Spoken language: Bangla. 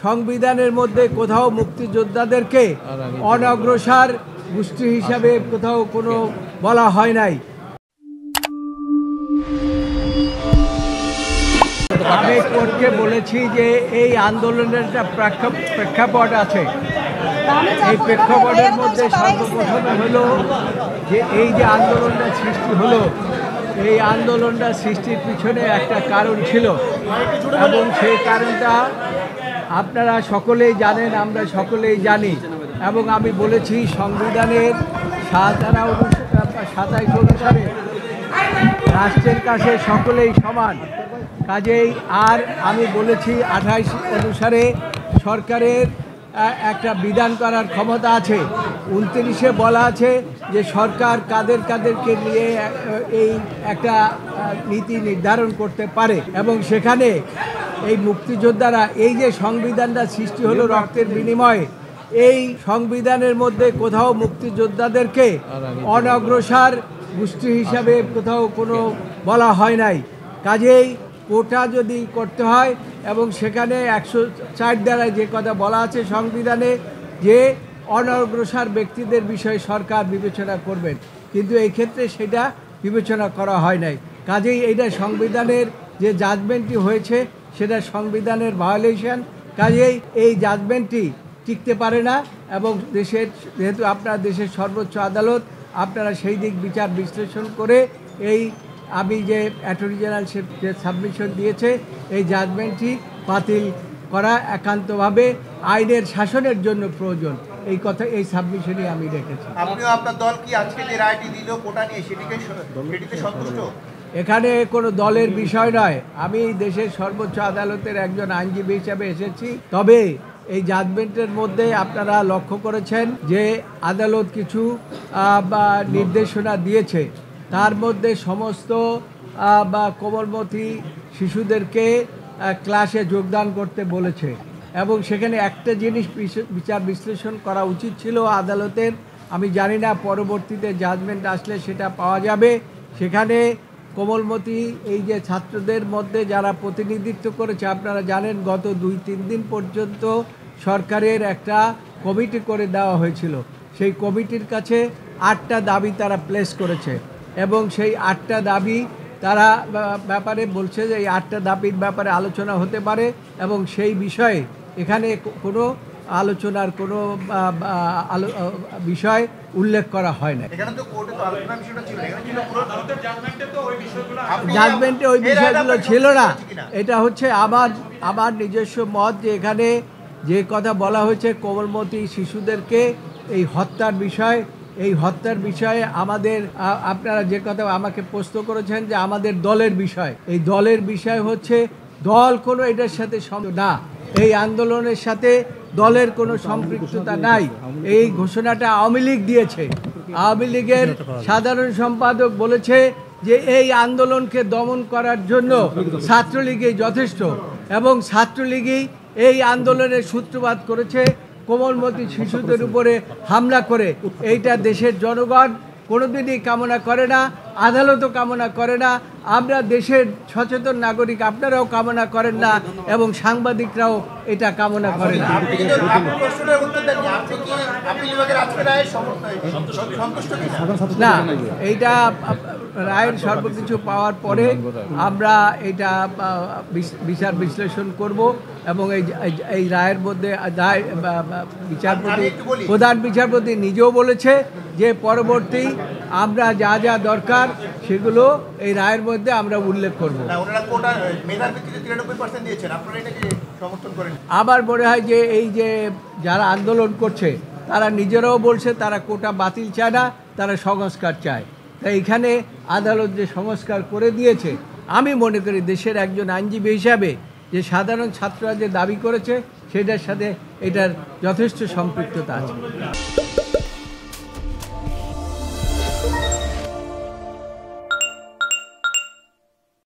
সংবিধানের মধ্যে কোথাও মুক্তিযোদ্ধাদেরকে অনগ্রসর গোষ্ঠী হিসাবে কোথাও কোনো বলা হয় নাই। আমি কোর্টকে বলেছি যে এই আন্দোলনের একটা প্রেক্ষাপট আছে। এই প্রেক্ষাপটের মধ্যে সর্বপ্রথমে হলো যে এই যে আন্দোলনটা সৃষ্টি হলো, এই আন্দোলনটা সৃষ্টির পিছনে একটা কারণ ছিল এবং সেই কারণটা আপনারা সকলেই জানেন, আমরা সকলেই জানি। এবং আমি বলেছি সংবিধানের 27 অনুসারে রাষ্ট্রের কাছে সকলেই সমান। কাজেই আর আমি বলেছি 28 অনুসারে সরকারের একটা বিধান করার ক্ষমতা আছে। 29-এ বলা আছে যে সরকার কাদেরকে নিয়ে এই একটা নীতি নির্ধারণ করতে পারে এবং সেখানে এই মুক্তিযোদ্ধারা এই যে সংবিধানটা সৃষ্টি হলো রক্তের বিনিময়ে, এই সংবিধানের মধ্যে কোথাও মুক্তিযোদ্ধাদেরকে অনগ্রসর গোষ্ঠী হিসাবে কোথাও কোনো বলা হয় নাই। কাজেই কোটা যদি করতে হয় এবং সেখানে 104 দ্বারায় যে কথা বলা আছে সংবিধানে যে অনগ্রসর ব্যক্তিদের বিষয়ে সরকার বিবেচনা করবেন, কিন্তু এই ক্ষেত্রে সেটা বিবেচনা করা হয় নাই। কাজেই এইটা সংবিধানের যে জাজমেন্টটি হয়েছে সেটা সংবিধানের ভায়োলেশন। কাজেই এই জাজমেন্টটি টিকতে পারে না এবং যেহেতু আপনার দেশের সর্বোচ্চ আদালত, আপনারা সেই দিক বিচার বিশ্লেষণ করে এই আমি যে অ্যাটর্নি জেনারেল যে সাবমিশন দিয়েছে এই জাজমেন্টটি বাতিল করা একান্তভাবে আইনের শাসনের জন্য প্রয়োজন, এই কথা এই সাবমিশনই আমি রেখেছি। আপনিও আপনার দল কি আজকে যে রায়টি দিল কোটা নিয়ে সেটিতে সন্তুষ্ট? এখানে কোনো দলের বিষয় নয়। আমি দেশের সর্বোচ্চ আদালতের একজন আইনজীবী হিসাবে এসেছি। তবে এই জাজমেন্টের মধ্যে আপনারা লক্ষ্য করেছেন যে আদালত কিছু নির্দেশনা দিয়েছে। তার মধ্যে সমস্ত কোমলমতি শিশুদেরকে ক্লাসে যোগদান করতে বলেছে এবং সেখানে একটা জিনিস বিচার বিশ্লেষণ করা উচিত ছিল আদালতের। আমি জানি না পরবর্তীতে জাজমেন্ট আসলে সেটা পাওয়া যাবে। সেখানে কোমলমতি এই যে ছাত্রদের মধ্যে যারা প্রতিনিধিত্ব করেছে, আপনারা জানেন গত 2-3 দিন পর্যন্ত সরকারের একটা কমিটি করে দেওয়া হয়েছিল। সেই কমিটির কাছে 8টা দাবি তারা প্লেস করেছে এবং সেই 8টা দাবি তারা ব্যাপারে বলছে যে এই 8টা দাবির ব্যাপারে আলোচনা হতে পারে এবং সেই বিষয়ে এখানে কোনো আলোচনার কোনো বিষয় উল্লেখ করা হয় না। জাজমেন্টে ওই বিষয়গুলো ছিল না। এটা হচ্ছে আমার নিজস্ব মত যে এখানে যে কথা বলা হয়েছে কোমলমতি শিশুদেরকে এই হত্যার বিষয়ে আমাদের আপনারা যে কথা আমাকে প্রশ্ন করেছেন যে আমাদের দলের বিষয়, এই দলের বিষয় হচ্ছে দল কোনো এটার সাথে না, এই আন্দোলনের সাথে দলের কোনো সম্পৃক্ততা নাই। এই ঘোষণাটা আওয়ামী লীগ দিয়েছে। আওয়ামী লীগের সাধারণ সম্পাদক বলেছে যে এই আন্দোলনকে দমন করার জন্য ছাত্রলীগই যথেষ্ট এবং ছাত্রলীগই এই আন্দোলনের সূত্রপাত করেছে কোমলমতি শিশুদের উপরে হামলা করে। এইটা দেশের জনগণ কোনোদিনই কামনা করে না, আদালতও কামনা করে না, আমরা দেশের সচেতন নাগরিক আপনারাও কামনা করেন না এবং সাংবাদিকরাও এটা কামনা করে না। না, এইটা রায়ের সর্বকিছু পাওয়ার পরে আমরা এটা বিচার বিশ্লেষণ করব এবং এই রায়ের মধ্যে প্রধান বিচারপতি নিজেও বলেছে যে পরবর্তী আমরা যা যা দরকার সেগুলো এই রায়ের মধ্যে আমরা উল্লেখ করব। আমার মনে হয় যে এই যে যারা আন্দোলন করছে তারা নিজেরাও বলছে তারা কোটা বাতিল চায় না, তারা সংস্কার চায়। তাই এখানে আদালত যে সংস্কার করে দিয়েছে, আমি মনে করি দেশের একজন আইনজীবী হিসাবে যে সাধারণ ছাত্ররা যে দাবি করেছে সেটার সাথে এটার যথেষ্ট সম্পৃক্ততা আছে।